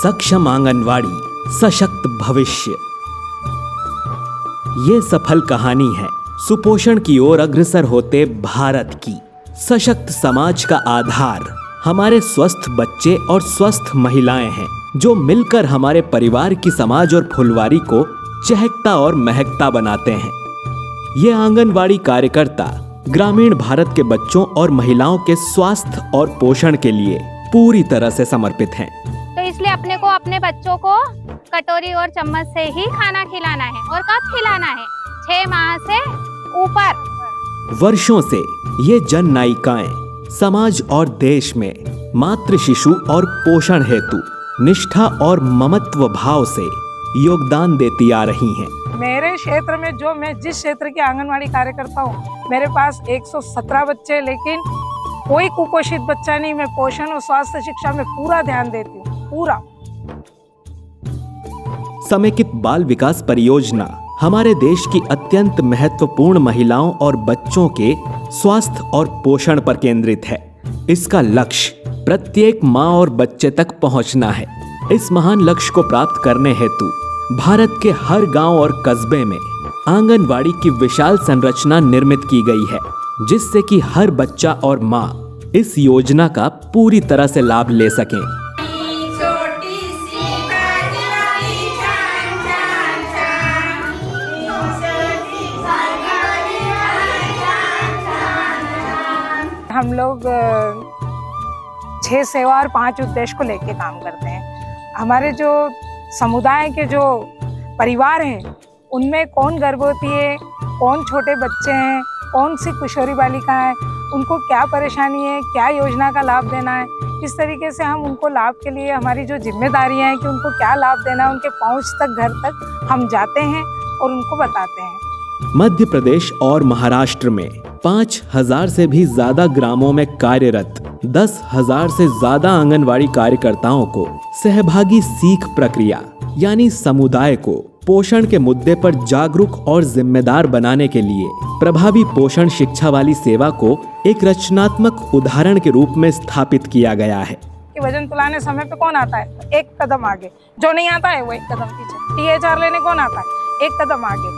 सक्षम आंगनवाड़ी, सशक्त भविष्य। ये सफल कहानी है सुपोषण की ओर अग्रसर होते भारत की। सशक्त समाज का आधार हमारे स्वस्थ बच्चे और स्वस्थ महिलाएं हैं, जो मिलकर हमारे परिवार की समाज और फुलवारी को चहकता और महकता बनाते हैं। ये आंगनवाड़ी कार्यकर्ता ग्रामीण भारत के बच्चों और महिलाओं के स्वास्थ्य और पोषण के लिए पूरी तरह से समर्पित हैं। तो इसलिए अपने को अपने बच्चों को कटोरी और चम्मच से ही खाना खिलाना है। और कब खिलाना है? 6 माह से ऊपर। वर्षों से ये जन नायिकाएं समाज और देश में मातृ शिशु और पोषण हेतु निष्ठा और ममत्व भाव से योगदान देती आ रही हैं। मेरे क्षेत्र में मैं जिस क्षेत्र की आंगनवाड़ी कार्यकर्ता हूँ, मेरे पास 117 बच्चे, लेकिन कोई कुपोषित बच्चा नहीं। मैं पोषण और स्वास्थ्य शिक्षा में पूरा ध्यान देती हूँ, पूरा। समेकित बाल विकास परियोजना हमारे देश की अत्यंत महत्वपूर्ण महिलाओं और बच्चों के स्वास्थ्य और पोषण पर केंद्रित है। इसका लक्ष्य प्रत्येक माँ और बच्चे तक पहुँचना है। इस महान लक्ष्य को प्राप्त करने हेतु भारत के हर गांव और कस्बे में आंगनवाड़ी की विशाल संरचना निर्मित की गई है, जिससे कि हर बच्चा और माँ इस योजना का पूरी तरह से लाभ ले सकें। हम लोग 6 सेवा और 5 उद्देश्य को लेके काम करते हैं। हमारे जो समुदाय के जो परिवार हैं, उनमें कौन गर्भवती है, कौन छोटे बच्चे हैं, कौन सी किशोरी बालिका है, उनको क्या परेशानी है, क्या योजना का लाभ देना है। इस तरीके से हम उनको लाभ के लिए हमारी जो जिम्मेदारियां हैं कि उनको क्या लाभ देना है, उनके पहुंच तक, घर तक हम जाते हैं और उनको बताते हैं। मध्य प्रदेश और महाराष्ट्र में 5000 से भी ज्यादा ग्रामों में कार्यरत 10,000 से ज्यादा आंगनवाड़ी कार्यकर्ताओं को सहभागी सीख प्रक्रिया यानी समुदाय को पोषण के मुद्दे पर जागरूक और जिम्मेदार बनाने के लिए प्रभावी पोषण शिक्षा वाली सेवा को एक रचनात्मक उदाहरण के रूप में स्थापित किया गया है। वजन तुलाने समय पे कौन आता है? एक कदम आगे। जो नहीं आता है वो एक कदम पीछे। THR लेने कौन आता है? एक कदम आगे,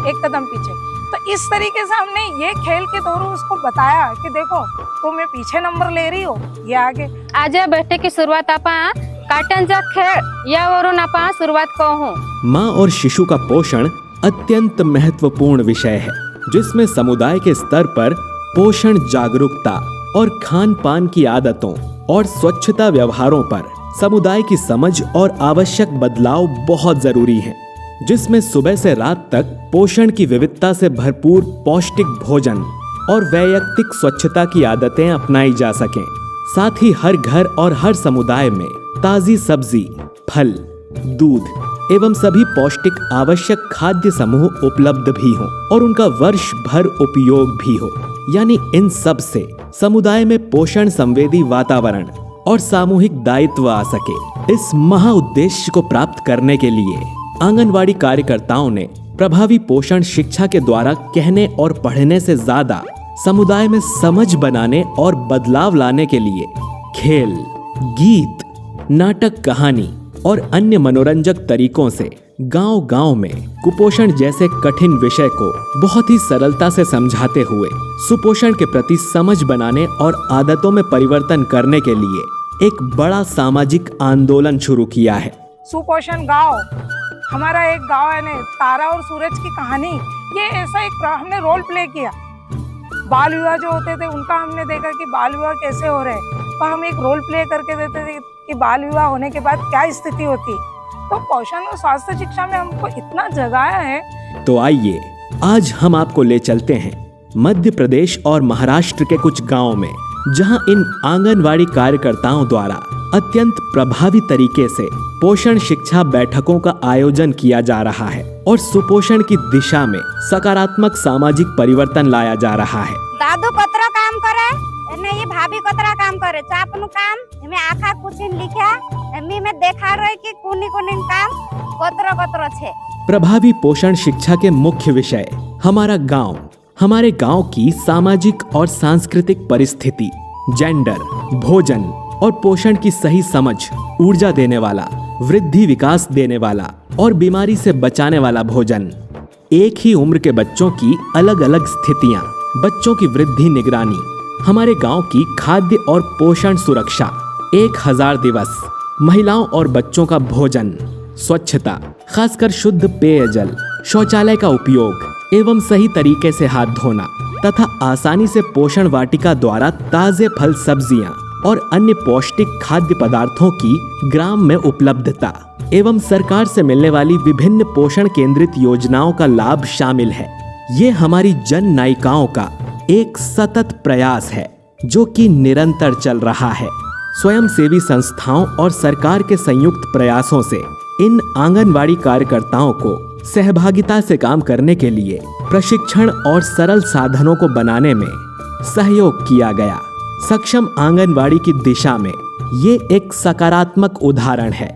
एक कदम पीछे। तो इस तरीके से हमने ये खेल के दौरान उसको बताया कि देखो, तुम मैं पीछे नंबर ले रही हो, ये आगे। आज या बैठक की सुरुवात आपण काटनचा खेळ यावरून आपण सुरुवात करू। माँ और शिशु का पोषण अत्यंत महत्वपूर्ण विषय है, जिसमें समुदाय के स्तर पर पोषण जागरूकता और खान पान की आदतों और स्वच्छता व्यवहारों पर समुदाय की समझ और आवश्यक बदलाव बहुत जरूरी है, जिसमें सुबह से रात तक पोषण की विविधता से भरपूर पौष्टिक भोजन और वैयक्तिक स्वच्छता की आदतें अपनाई जा सकें। साथ ही हर घर और हर समुदाय में ताजी सब्जी, फल, दूध एवं सभी पौष्टिक आवश्यक खाद्य समूह उपलब्ध भी हों और उनका वर्ष भर उपयोग भी हो। यानी इन सब से समुदाय में पोषण संवेदी वातावरण और सामूहिक दायित्व आ सके। इस महा उद्देश्य को प्राप्त करने के लिए आंगनवाड़ी कार्यकर्ताओं ने प्रभावी पोषण शिक्षा के द्वारा कहने और पढ़ने से ज्यादा समुदाय में समझ बनाने और बदलाव लाने के लिए खेल, गीत, नाटक, कहानी और अन्य मनोरंजक तरीकों से गांव-गांव में कुपोषण जैसे कठिन विषय को बहुत ही सरलता से समझाते हुए सुपोषण के प्रति समझ बनाने और आदतों में परिवर्तन करने के लिए एक बड़ा सामाजिक आंदोलन शुरू किया है। सुपोषण गांव, हमारा एक गांव है ना, तारा और सूरज की कहानी। ये ऐसा एक हमने रोल प्ले किया। बाल विवाह जो होते थे उनका हमने देखा कि बाल विवाह कैसे हो रहे हैं, तो हम एक रोल प्ले करके देते थे कि बाल विवाह होने के बाद क्या स्थिति होती। तो पोषण और स्वास्थ्य शिक्षा में हमको इतना जगाया है। तो आइए आज हम आपको ले चलते हैं मध्य प्रदेश और महाराष्ट्र के कुछ गांवों में, जहां इन आंगनवाड़ी कार्यकर्ताओं द्वारा अत्यंत प्रभावी तरीके से पोषण शिक्षा बैठकों का आयोजन किया जा रहा है और सुपोषण की दिशा में सकारात्मक सामाजिक परिवर्तन लाया जा रहा है। दादू कतरा काम करे ने ये भाभी कतरा काम करे, चापनु काम में आखा कुछ लिखा एमी में देखा रहे कि कुनी काम कतरा कतरा छे। प्रभावी पोषण शिक्षा के मुख्य विषय हमारा गांव, हमारे गांव की सामाजिक और सांस्कृतिक परिस्थिति, जेंडर, भोजन और पोषण की सही समझ, ऊर्जा देने वाला वृद्धि विकास देने वाला और बीमारी से बचाने वाला भोजन। एक ही उम्र के बच्चों की अलग अलग स्थितियां, बच्चों की वृद्धि निगरानी, हमारे गांव की खाद्य और पोषण सुरक्षा, 1000 दिवस, महिलाओं और बच्चों का भोजन, स्वच्छता, खासकर शुद्ध पेयजल, शौचालय का उपयोग एवं सही तरीके से हाथ धोना तथा आसानी से पोषण वाटिका द्वारा ताजे फल सब्जियां और अन्य पौष्टिक खाद्य पदार्थों की ग्राम में उपलब्धता एवं सरकार से मिलने वाली विभिन्न पोषण केंद्रित योजनाओं का लाभ शामिल है। ये हमारी जन नायिकाओं का एक सतत प्रयास है जो कि निरंतर चल रहा है। स्वयंसेवी संस्थाओं और सरकार के संयुक्त प्रयासों से इन आंगनवाड़ी कार्यकर्ताओं को सहभागिता से काम करने के लिए प्रशिक्षण और सरल साधनों को बनाने में सहयोग किया गया। सक्षम आंगनवाड़ी की दिशा में ये एक सकारात्मक उदाहरण है